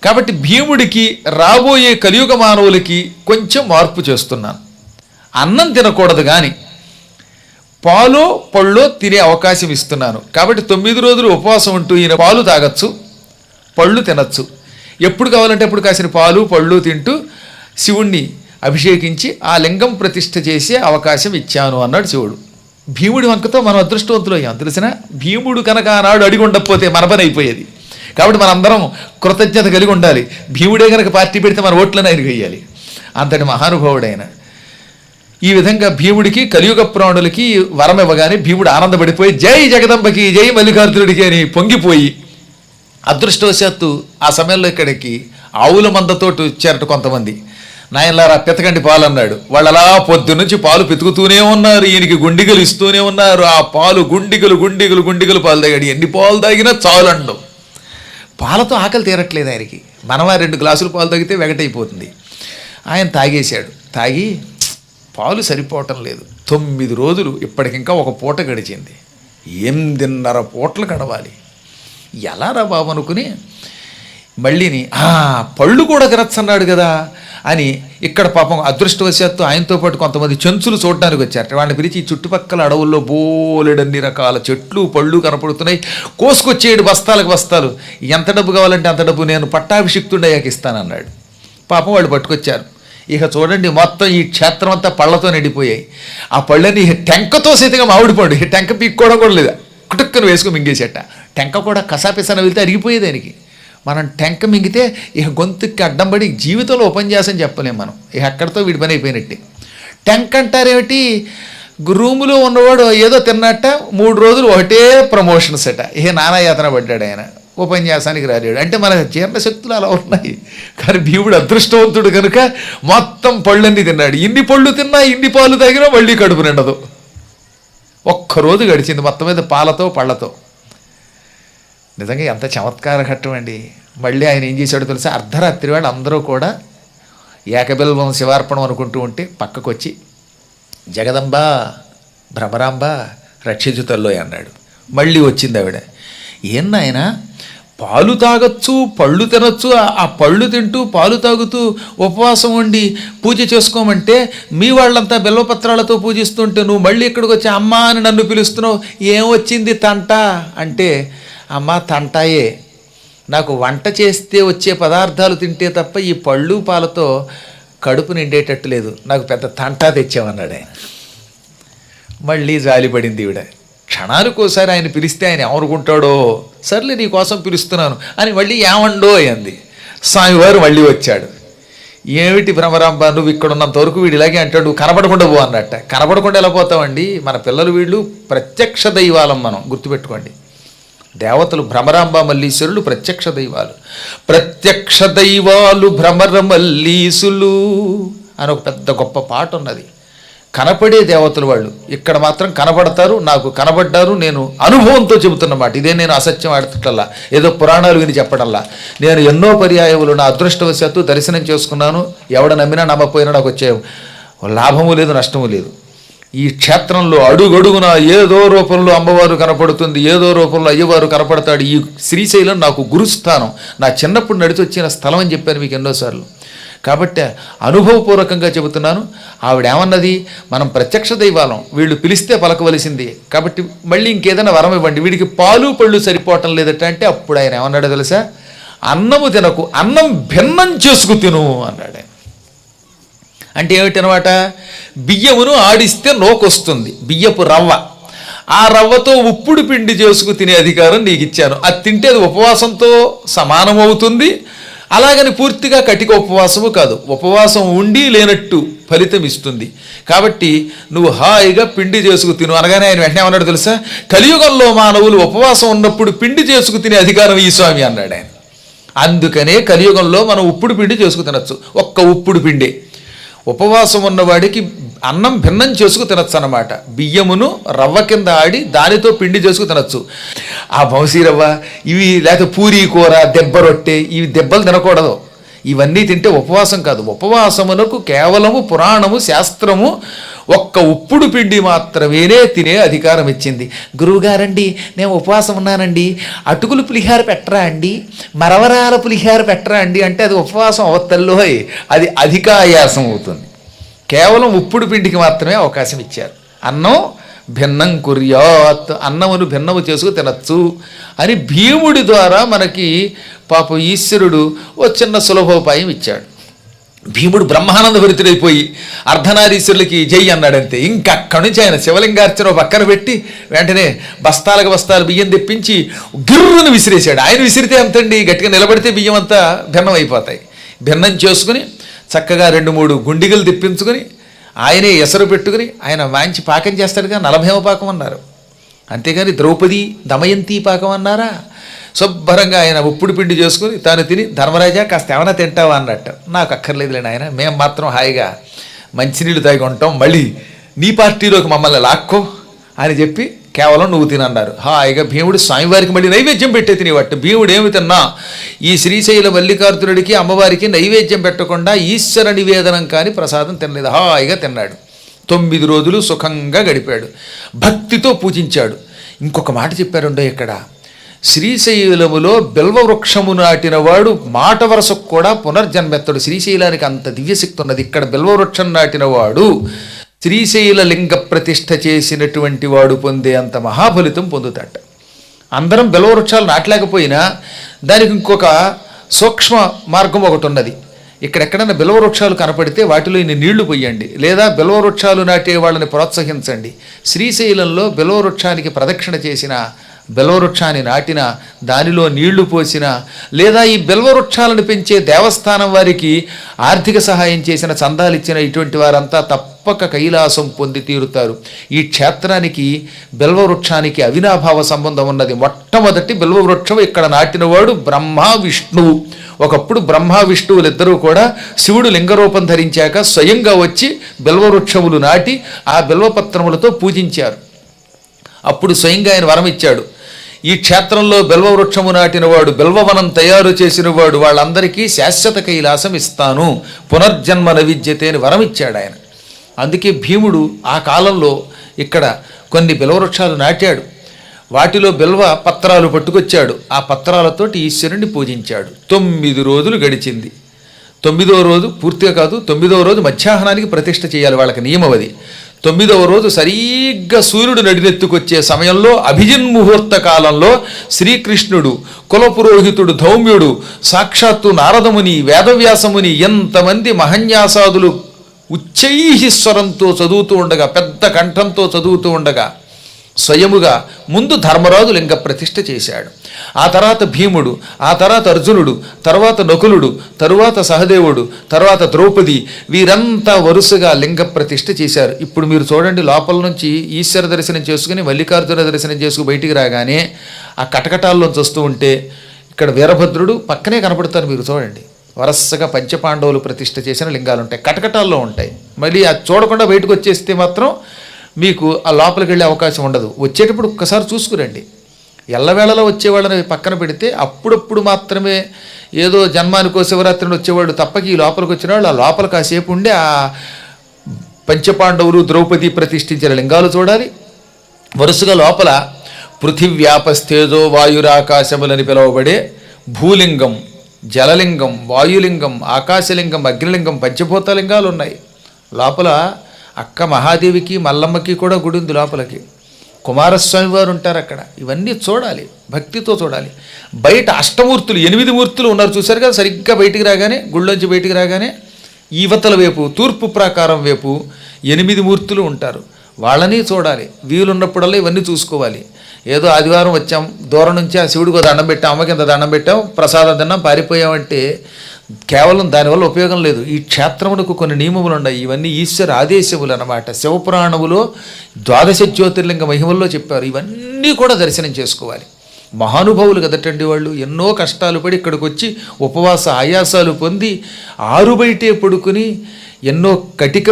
కాబట్టి భీముడికి రాబోయే కలియుగ మానవులకి కొంచెం మార్పు చేస్తున్నాను. అన్నం తినకూడదు కానీ పాలు పళ్ళు తినే అవకాశం ఇస్తున్నాను. కాబట్టి 9 రోజులు ఉపవాసం ఉంటూ ఈయన పాలు తాగొచ్చు, పళ్ళు తినచ్చు. ఎప్పుడు కావాలంటే అప్పుడు కాసిన పాలు పళ్ళు తింటూ శివుణ్ణి అభిషేకించి ఆ లింగం ప్రతిష్ఠ చేసే అవకాశం ఇచ్చాను అన్నాడు శివుడు. భీముడి వంకతో మనం అదృష్టవంతులు అయ్యాం. తెలిసిన భీముడు కనుక ఆనాడు అడిగి ఉండకపోతే మన పని అయిపోయేది. కాబట్టి మనందరం కృతజ్ఞత కలిగి ఉండాలి. భీముడే కనుక పార్టీ పెడితే మన ఓట్లను ఆయనకు వేయాలి. అంతటి మహానుభావుడైన ఈ విధంగా భీముడికి కలియుగ ప్రాణులకి వరం ఇవ్వగానే భీముడు ఆనందపడిపోయి జై జగదంబకి జై మల్లికార్జునుడికి అని పొంగిపోయి, అదృష్టవశాత్తు ఆ సమయంలో ఇక్కడికి ఆవుల మందతోటి వచ్చారట కొంతమంది. నాయనలారా పితకండి పాలు అన్నాడు. వాళ్ళు అలా పొద్దున్నుంచి పాలు పితుకుతూనే ఉన్నారు, ఈయనకి గుండిగలు ఇస్తూనే ఉన్నారు. ఆ పాలు గుండిగలు గుండిగలు గుండిగలు పాలు తాగాడు. ఎన్ని పాలు తాగినా చాలండు. పాలతో ఆకలి తీరట్లేదు ఆయనకి. మనమా 2 గ్లాసులు పాలు తాగితే వెగటైపోతుంది. ఆయన తాగేశాడు. తాగి పాలు సరిపోవటం లేదు. 9 రోజులు, ఇప్పటికింకా ఒక పూట గడిచింది. 8:30 పూటలు గడవాలి. ఎలా రా బాబు అనుకుని మళ్ళీని పళ్ళు కూడా తినచ్చన్నాడు కదా అని ఇక్కడ పాపం అదృష్టవశాత్తు ఆయనతో పాటు కొంతమంది చెంచులు చూడడానికి వచ్చారు. వాళ్ళని పిలిచి చుట్టుపక్కల అడవుల్లో బోలెడన్ని రకాల చెట్లు పళ్ళు కనపడుతున్నాయి, కోసుకొచ్చేడు బస్తాలకు బస్తాలు, ఎంత డబ్బు కావాలంటే అంత డబ్బు నేను పట్టాభిషిక్తుడయ్యాక ఇస్తానన్నాడు. పాపం వాళ్ళు పట్టుకొచ్చారు. ఇక చూడండి, మొత్తం ఈ క్షేత్రం అంతా పళ్ళతో నిండిపోయాయి. ఆ పళ్ళని టెంకతో సైతంగా మామిడి పండు, టెంక పీక్కోవడం కూడా లేదా, కుటుక్కను వేసుకుని మింగేసేట. టెంక కూడా కసాపిసన వెళ్తే అరిగిపోయేది ఆయనకి. మనం టెంక మింగితే ఇక గొంతుకి అడ్డం పడి జీవితంలో ఉపన్యాసం చెప్పలేం మనం. ఇక అక్కడితో వీడి పని అయిపోయినట్టే. టెంక్ అంటారేమిటి, రూములో ఉన్నవాడు ఏదో తిన్నట్ట 3 రోజులు ఒకటే ప్రమోషన్స్ అట. ఇక నానాయాతన పడ్డాడు ఆయన, ఉపన్యాసానికి రాలేడు. అంటే మన జీర్ణశక్తులు అలా ఉన్నాయి. కానీ భీముడు అదృష్టవంతుడు కనుక మొత్తం పళ్ళన్నీ తిన్నాడు. ఇన్ని పళ్ళు తిన్నా, ఇన్ని పాలు తాగినా మళ్ళీ కడుపు నిండదు. ఒక్కరోజు గడిచింది మొత్తం మీద పాలతో పళ్ళతో. నిజంగా ఎంత చమత్కార ఘట్టం అండి. మళ్ళీ ఆయన ఏం చేశాడో తెలుసా, అర్ధరాత్రి వాళ్ళు అందరూ కూడా ఏకబిల్వం శివార్పణం అనుకుంటూ ఉంటే పక్కకు వచ్చి జగదంబ భ్రమరాంబ రక్షించుతల్లోయ్ అన్నాడు. మళ్ళీ వచ్చింది ఆవిడ. ఏం నాయనా, పాలు తాగొచ్చు, పళ్ళు తినొచ్చు, ఆ పళ్ళు తింటూ పాలు తాగుతూ ఉపవాసం ఉండి పూజ చేసుకోమంటే మీ వాళ్ళంతా బెల్లపత్రాలతో పూజిస్తుంటే నువ్వు మళ్ళీ ఇక్కడికి వచ్చి అమ్మ అని నన్ను పిలుస్తున్నావు, ఏం వచ్చింది తంట అంటే, అమ్మ తంటాయే, నాకు వంట చేస్తే వచ్చే పదార్థాలు తింటే తప్ప ఈ పళ్ళు పాలతో కడుపు నిండేటట్టు లేదు, నాకు పెద్ద తంటా తెచ్చామన్నాడు ఆయన. మళ్ళీ జాలిపడింది ఈవిడ. క్షణాలకోసారి ఆయన పిలిస్తే ఆయన ఏమనుకుంటాడో, సర్లే నీ కోసం పిలుస్తున్నాను అని మళ్ళీ ఏమండో అంది. స్వామివారు మళ్ళీ వచ్చాడు. ఏమిటి భ్రమరాంబ, నువ్వు ఇక్కడ ఉన్నంత వరకు వీడు ఇలాగే అంటాడు, కనపడకుండా పో అన్నట్ట. కనపడకుండా ఎలా పోతామండి, మన పిల్లలు వీళ్ళు ప్రత్యక్ష దైవాలం, మనం గుర్తుపెట్టుకోండి. దేవతలు భ్రమరాంబ మల్లీశ్వరులు ప్రత్యక్ష దైవాలు. ప్రత్యక్ష దైవాలు భ్రమర మల్లీసులు అని ఒక పెద్ద గొప్ప పాట ఉన్నది. కనపడే దేవతలు వాళ్ళు, ఇక్కడ మాత్రం కనపడతారు, నాకు కనబడ్డారు, నేను అనుభవంతో చెబుతున్నమాట. ఇదే నేను అసత్యం ఆడుతుట్లా, ఏదో పురాణాలు విని చెప్పడంలా. నేను ఎన్నో పర్యాయములు నా అదృష్టవశాత్తు దర్శనం చేసుకున్నాను. ఎవడ నమ్మినా నమ్మపోయినా నాకు వచ్చే లాభము లేదు, నష్టము లేదు. ఈ క్షేత్రంలో అడుగడుగున ఏదో రూపంలో అమ్మవారు కనపడుతుంది, ఏదో రూపంలో అయ్యవారు కనపడతాడు. ఈ శ్రీశైలం నాకు గురుస్థానం, నా చిన్నప్పుడు నడిచి వచ్చిన స్థలం అని చెప్పాను మీకు ఎన్నోసార్లు. కాబట్టి అనుభవపూర్వకంగా చెబుతున్నాను. ఆవిడేమన్నది, మనం ప్రత్యక్ష దైవాలం, వీళ్ళు పిలిస్తే పలకవలసింది, కాబట్టి మళ్ళీ ఇంకేదైనా వరం ఇవ్వండి, వీడికి పాలు పళ్ళు సరిపోవటం లేదట. అంటే అప్పుడు ఆయన ఏమన్నాడో తెలుసా, అన్నము తినకు, అన్నం భిన్నం చేసుకు తిను అన్నాడు ఆయన. అంటే ఏమిటనమాట, బియ్యమును ఆడిస్తే నోకొస్తుంది, బియ్యపు రవ్వ, ఆ రవ్వతో ఉప్పుడు పిండి చేసుకు తినే అధికారం నీకు ఇచ్చాను. అది తింటే అది ఉపవాసంతో సమానమవుతుంది. అలాగని పూర్తిగా కటిక ఉపవాసము కాదు, ఉపవాసం ఉండి లేనట్టు ఫలితం ఇస్తుంది. కాబట్టి నువ్వు హాయిగా పిండి చేసుకు తిను అనగానే ఆయన వెంటనే ఏమన్నాడు తెలుసా, కలియుగంలో మానవులు ఉపవాసం ఉన్నప్పుడు పిండి చేసుకు తినే అధికారం ఈ స్వామి అన్నాడు ఆయన. అందుకనే కలియుగంలో మనం ఉప్పుడు పిండి చేసుకు తినచ్చు, ఒక్క ఉప్పుడు పిండి. ఉపవాసం ఉన్నవాడికి అన్నం భిన్నం చేసుకు తినచ్చు అన్నమాట. బియ్యమును రవ్వ కింద ఆడి దానితో పిండి చేసుకు తినచ్చు. ఆ బౌసీ రవ్వ ఇవి, లేకపోతే పూరీ కూర, దెబ్బ రొట్టె, ఇవి దెబ్బలు తినకూడదు. ఇవన్నీ తింటే ఉపవాసం కాదు. ఉపవాసమునకు కేవలము పురాణము శాస్త్రము ఒక్క ఉప్పుడు పిండి మాత్రమేనే తినే అధికారం ఇచ్చింది. గురువుగారండి నేను ఉపవాసం ఉన్నానండి, అటుకులు పులిహార పెట్టరా అండి, మరవరాల పులిహార పెట్టరా అండి అంటే అది ఉపవాసం అవతల్లో, అది అధికాయాసం అవుతుంది. కేవలం ఉప్పుడు పిండికి మాత్రమే అవకాశం ఇచ్చారు. అన్నం భిన్నం కుర్యాత్, అన్నమును భిన్నము చేసుకు తినచ్చు అని భీముడి ద్వారా మనకి పాప ఈశ్వరుడు ఓ చిన్న సులభోపాయం ఇచ్చాడు. భీముడు బ్రహ్మానంద భరితుడైపోయి అర్ధనారీశ్వరులకి జై అన్నాడంతే. ఇంకక్కడి నుంచి ఆయన శివలింగార్చన పక్కన పెట్టి వెంటనే బస్తాలకు బస్తాలు బియ్యం తెప్పించి గిర్రును విసిరేశాడు. ఆయన విసిరితే అంతండి, గట్టిగా నిలబడితే బియ్యం అంతా భిన్నం అయిపోతాయి. భిన్నం చేసుకుని చక్కగా 2-3 గుండిగలు తెప్పించుకొని ఆయనే ఎసరు పెట్టుకుని, ఆయన మంచి పాకం చేస్తాడుగా, నలభేమ పాకం అన్నారు, అంతేగాని ద్రౌపది దమయంతి పాకం అన్నారా. శుభ్రంగా ఆయన ఉప్పుడు పిండి చేసుకుని తాను తిని, ధర్మరాజా కాస్త ఏమైనా తింటావా అన్నట్టు. నాకు అక్కర్లేదులేండి ఆయన, మేము మాత్రం హాయిగా మంచినీళ్ళు తాగి ఉంటాం, మళ్ళీ నీ పార్టీలోకి మమ్మల్ని లాక్కో అని చెప్పి కేవలం నువ్వు తినన్నారు. హాయిగా భీముడు స్వామివారికి మళ్ళీ నైవేద్యం పెట్టే తినేవాట. భీముడు ఏమి తిన్నా ఈ శ్రీశైల మల్లికార్జునుడికి అమ్మవారికి నైవేద్యం పెట్టకుండా ఈశ్వర నివేదనం కానీ ప్రసాదం తినలేదు, హాయిగా తిన్నాడు. 9 రోజులు సుఖంగా గడిపాడు, భక్తితో పూజించాడు. ఇంకొక మాట చెప్పారుండో ఇక్కడ, శ్రీశైలములో బిల్వవృక్షము నాటినవాడు మాట వరసకు కూడా పునర్జన్మెత్తడు. శ్రీశైలానికి అంత దివ్యశక్తి ఉన్నది. ఇక్కడ బిల్వవృక్షం నాటినవాడు శ్రీశైల లింగ ప్రతిష్ఠ చేసినటువంటి వాడు పొందే అంత మహాఫలితం పొందుతాట. అందరం బిల్వవృక్షాలు నాటలేకపోయినా దానికి ఇంకొక సూక్ష్మ మార్గం ఒకటి ఉన్నది. ఇక్కడెక్కడైనా బిల్వవృక్షాలు కనపడితే వాటిలో ఇన్ని నీళ్లు పోయండి, లేదా బిల్వవృక్షాలు నాటే వాళ్ళని ప్రోత్సహించండి. శ్రీశైలంలో బిల్వవృక్షానికి ప్రదక్షిణ చేసిన, బిల్వవృక్షాన్ని నాటిన, దానిలో నీళ్లు పోసిన, లేదా ఈ బిల్వవృక్షాలను పెంచే దేవస్థానం వారికి ఆర్థిక సహాయం చేసిన, చందాలు ఇచ్చిన ఇటువంటి వారంతా తప్పక కైలాసం పొంది తీరుతారు. ఈ క్షేత్రానికి బిల్వవృక్షానికి అవినాభావ సంబంధం ఉన్నది. మొట్టమొదటి బిల్వవృక్షం ఇక్కడ నాటినవాడు బ్రహ్మ విష్ణువు. ఒకప్పుడు బ్రహ్మ విష్ణువులిద్దరూ కూడా శివుడు లింగరూపం ధరించాక స్వయంగా వచ్చి బిల్వవృక్షములు నాటి ఆ బిల్వపత్రములతో పూజించారు. అప్పుడు స్వయంగా ఆయన వరం ఇచ్చాడు, ఈ క్షేత్రంలో బిల్వవృక్షము నాటినవాడు, బిల్వవనం తయారు చేసినవాడు, వాళ్ళందరికీ శాశ్వత కైలాసం ఇస్తాను, పునర్జన్మ నవిద్యతే అని వరం ఇచ్చాడు ఆయన. అందుకే భీముడు ఆ కాలంలో ఇక్కడ కొన్ని బిల్వవృక్షాలు నాటాడు. వాటిలో బిల్వ పత్రాలు పట్టుకొచ్చాడు. ఆ పత్రాలతోటి ఈశ్వరుణ్ణి పూజించాడు. 9 రోజులు గడిచింది. 9వ రోజు పూర్తిగా కాదు, 9వ రోజు మధ్యాహ్నానికి ప్రతిష్ఠ చేయాలి, వాళ్ళకి నియమం అది. 9వ రోజు సరిగ్గా సూర్యుడు నడినెత్తుకొచ్చే సమయంలో అభిజిన్ముహూర్త కాలంలో శ్రీకృష్ణుడు, కులపురోహితుడు ధౌమ్యుడు, సాక్షాత్తు నారదముని, వేదవ్యాసముని, ఎంతమంది మహన్యాసాదులు ఉచ్చైహిస్వరంతో చదువుతూ ఉండగా, పెద్ద కంఠంతో చదువుతూ ఉండగా స్వయముగా ముందు ధర్మరాజు లింగ ప్రతిష్ఠ చేశాడు. ఆ తర్వాత భీముడు, ఆ తర్వాత అర్జునుడు, తర్వాత నకులుడు, తరువాత సహదేవుడు, తర్వాత ద్రౌపది, వీరంతా వరుసగా లింగ ప్రతిష్ఠ చేశారు. ఇప్పుడు మీరు చూడండి, లోపల నుంచి ఈశ్వర దర్శనం చేసుకుని మల్లికార్జున దర్శనం చేసుకుని బయటికి రాగానే ఆ కటకటాల్లోంచి వస్తూ ఉంటే ఇక్కడ వీరభద్రుడు పక్కనే కనపడతారు. మీరు చూడండి, వరసగా పంచపాండవులు ప్రతిష్ఠ చేసిన లింగాలు ఉంటాయి, కటకటాల్లో ఉంటాయి. మళ్ళీ అది చూడకుండా బయటకు వచ్చేస్తే మాత్రం మీకు ఆ లోపలికి వెళ్ళే అవకాశం ఉండదు. వచ్చేటప్పుడు ఒక్కసారి చూసుకురండి. ఎల్లవేళలో వచ్చేవాళ్ళని పక్కన పెడితే అప్పుడప్పుడు మాత్రమే ఏదో జన్మానికో శివరాత్రిని వచ్చేవాళ్ళు తప్పకి ఈ లోపలికి వచ్చిన వాళ్ళు ఆ లోపల కాసేపు ఉండి ఆ పంచపాండవులు ద్రౌపది ప్రతిష్ఠించిన లింగాలు చూడాలి. వరుసగా లోపల పృథివ్యాపస్థేజో వాయురాకాశములని పిలువబడే భూలింగం, జలలింగం, వాయులింగం, ఆకాశలింగం, అగ్నిలింగం, పంచభూతలింగాలు ఉన్నాయి. లోపల అక్క మహాదేవికి మల్లమ్మకి కూడా గుడి ఉంది లోపలికి. కుమారస్వామి వారు ఉంటారు అక్కడ. ఇవన్నీ చూడాలి, భక్తితో చూడాలి. బయట అష్టమూర్తులు, 8 మూర్తులు ఉన్నారు చూశారు కదా. సరిగ్గా బయటికి రాగానే, గుళ్ళోంచి బయటికి రాగానే ఈవతల వైపు, తూర్పు ప్రాకారం వైపు 8 మూర్తులు ఉంటారు. వాళ్ళని చూడాలి. వీలున్నప్పుడల్లా ఇవన్నీ చూసుకోవాలి. ఏదో ఆదివారం వచ్చాం, దూరం నుంచి ఆ శివుడికి దండం పెట్టాం, అమ్మకి ఇంత దండం పెట్టాం, ప్రసాదం తిన్నాం, పారిపోయామంటే కేవలం దానివల్ల ఉపయోగం లేదు. ఈ క్షేత్రమునకు కొన్ని నియమములు ఉన్నాయి. ఇవన్నీ ఈశ్వర ఆదేశములు అన్నమాట. శివపురాణములో 12 జ్యోతిర్లింగ మహిమల్లో చెప్పారు. ఇవన్నీ కూడా దర్శనం చేసుకోవాలి. మహానుభావులు కదటండి వాళ్ళు. ఎన్నో కష్టాలు పడి ఇక్కడికి వచ్చి ఉపవాస ఆయాసాలు పొంది ఆరు బయటే పడుకుని, ఎన్నో కటిక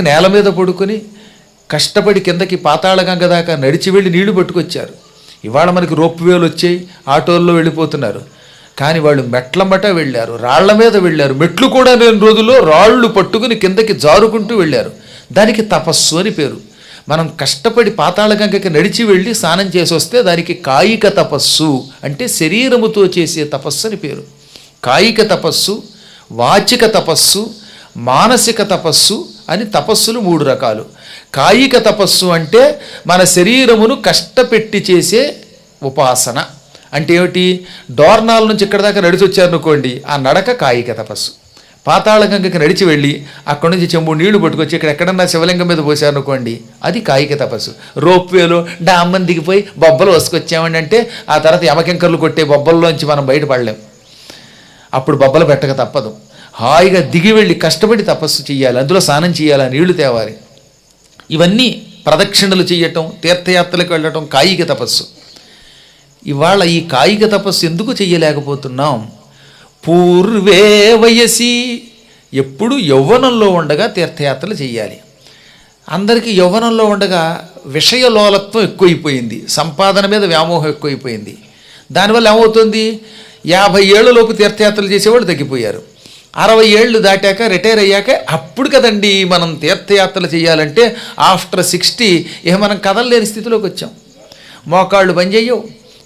నేల మీద పడుకుని కష్టపడి కిందకి పాతాళగంగ దాకా నడిచి వెళ్ళి నీళ్లు పట్టుకొచ్చారు. ఇవాళ మనకి రోప్వేలు వచ్చాయి, ఆటోల్లో వెళ్ళిపోతున్నారు. కానీ వాళ్ళు మెట్లమ్మట వెళ్ళారు, రాళ్ల మీద వెళ్ళారు. మెట్లు కూడా లేని రోజుల్లో రాళ్ళు పట్టుకుని కిందకి జారుకుంటూ వెళ్ళారు. దానికి తపస్సు అని పేరు. మనం కష్టపడి పాతాళగంగకి నడిచి వెళ్ళి స్నానం చేసి వస్తే దానికి కాయిక తపస్సు, అంటే శరీరముతో చేసే తపస్సు అని పేరు. కాయిక తపస్సు, వాచిక తపస్సు, మానసిక తపస్సు అని తపస్సులు 3 రకాలు. కాయిక తపస్సు అంటే మన శరీరమును కష్టపెట్టి చేసే ఉపాసన. అంటే ఏమిటి? డోర్నాల నుంచి ఇక్కడ దాకా నడిచి వచ్చారనుకోండి, ఆ నడక కాయిక తపస్సు. పాతాళగంగకి నడిచి వెళ్ళి అక్కడి నుంచి చెంబు నీళ్లు పట్టుకొచ్చి ఇక్కడ ఎక్కడన్నా శివలింగం మీద పోసారనుకోండి, అది కాయిక తపస్సు. రోప్వేలో డామ్మని దిగిపోయి బొబ్బలు వసుకొచ్చామండి అంటే ఆ తర్వాత యమకెంకర్లు కొట్టే బొబ్బల్లోంచి మనం బయటపడలేం. అప్పుడు బొబ్బలు పెట్టక తప్పదు. హాయిగా దిగి వెళ్ళి కష్టపడి తపస్సు చేయాలి, అందులో స్నానం చేయాలి, నీళ్లు తేవాలి. ఇవన్నీ ప్రదక్షిణలు చేయటం, తీర్థయాత్రలకు వెళ్ళటం కాయిక తపస్సు. ఇవాళ ఈ కాయిక తపస్సు ఎందుకు చెయ్యలేకపోతున్నాం? పూర్వే వయసి, ఎప్పుడు యవ్వనంలో ఉండగా తీర్థయాత్రలు చేయాలి. అందరికీ యవ్వనంలో ఉండగా విషయలోలత్వం ఎక్కువైపోయింది, సంపాదన మీద వ్యామోహం ఎక్కువైపోయింది. దానివల్ల ఏమవుతుంది? 50 ఏళ్లలోపు తీర్థయాత్రలు చేసేవాళ్ళు తగ్గిపోయారు. 60 ఏళ్ళు దాటాక రిటైర్ అయ్యాక అప్పుడు కదండి మనం తీర్థయాత్రలు చేయాలంటే ఆఫ్టర్ 60 మనం కదలలేని స్థితిలోకి వచ్చాం. మోకాళ్ళు పనిచేయవు,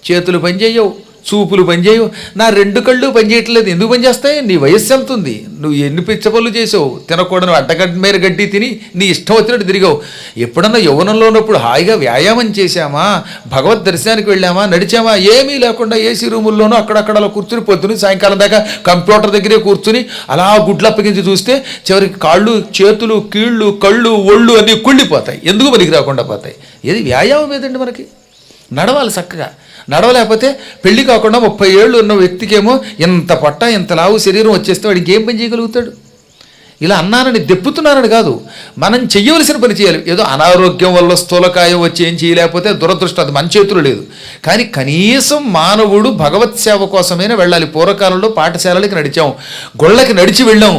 చేతులు పనిచేయవు, చూపులు పనిచేయవు. నా 2 కళ్ళు పనిచేయట్లేదు. ఎందుకు పనిచేస్తాయి? నీ వయస్సు ఎంత ఉంది? నువ్వు ఎన్ని పిచ్చ పనులు చేసావు? తినకూడదు అడ్డగడ్డ మేర గడ్డి తిని నీ ఇష్టం వచ్చినట్టు తిరిగావు. ఎప్పుడన్నా యవ్వనంలో ఉన్నప్పుడు హాయిగా వ్యాయామం చేశామా, భగవద్ దర్శనానికి వెళ్ళామా, నడిచామా? ఏమీ లేకుండా ఏసీ రూముల్లోనూ అక్కడక్కడ అలా కూర్చుని పొద్దుని సాయంకాలం దాకా కంప్యూటర్ దగ్గరే కూర్చుని అలా గుడ్లు అప్పగించి చూస్తే చివరికి కాళ్ళు, చేతులు, కీళ్ళు, కళ్ళు, ఒళ్ళు అన్నీ కుళ్ళిపోతాయి. ఎందుకు పనికి రాకుండా పోతాయి? ఏది వ్యాయామం ఏదండి మనకి? నడవాలి చక్కగా. నడవలేకపోతే పెళ్లి కాకుండా 30 ఏళ్ళు ఉన్న వ్యక్తికేమో ఇంత పొట్ట, ఇంత లావు శరీరం వచ్చేస్తే వాడికి ఏం పని చేయగలుగుతాడు? ఇలా అన్నానని దెప్పుతున్నానని కాదు, మనం చెయ్యవలసిన పని చేయాలి. ఏదో అనారోగ్యం వల్ల స్థూలకాయం వచ్చి ఏం చేయలేకపోతే దురదృష్టం, అది మన చేతులు లేదు. కానీ కనీసం మానవుడు భగవత్ సేవ కోసమైనా వెళ్ళాలి. పూర్వకాలంలో పాఠశాలలకి నడిచాం, గొళ్ళకి నడిచి వెళ్ళాం,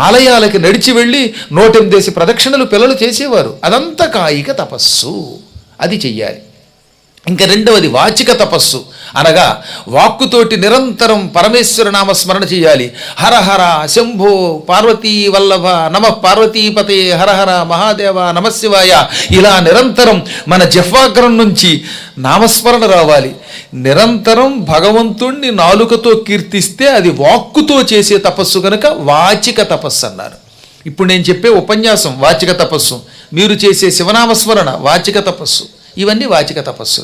ఆలయాలకి నడిచి వెళ్ళి 108 ప్రదక్షిణలు పిల్లలు చేసేవారు. అదంతా కాయిక తపస్సు, అది చెయ్యాలి. ఇంకా రెండవది వాచిక తపస్సు, అనగా వాక్కుతోటి నిరంతరం పరమేశ్వర నామస్మరణ చేయాలి. హరహర శంభో పార్వతీ వల్లభ నమ పార్వతీపతే హరహర మహాదేవ నమశివాయ, ఇలా నిరంతరం మన జిహ్వాగ్రం నుంచి నామస్మరణ రావాలి. నిరంతరం భగవంతుణ్ణి నాలుకతో కీర్తిస్తే అది వాక్కుతో చేసే తపస్సు కనుక వాచిక తపస్సు అన్నారు. ఇప్పుడు నేను చెప్పే ఉపన్యాసం వాచిక తపస్సు, మీరు చేసే శివనామస్మరణ వాచిక తపస్సు, ఇవన్నీ వాచిక తపస్సులు.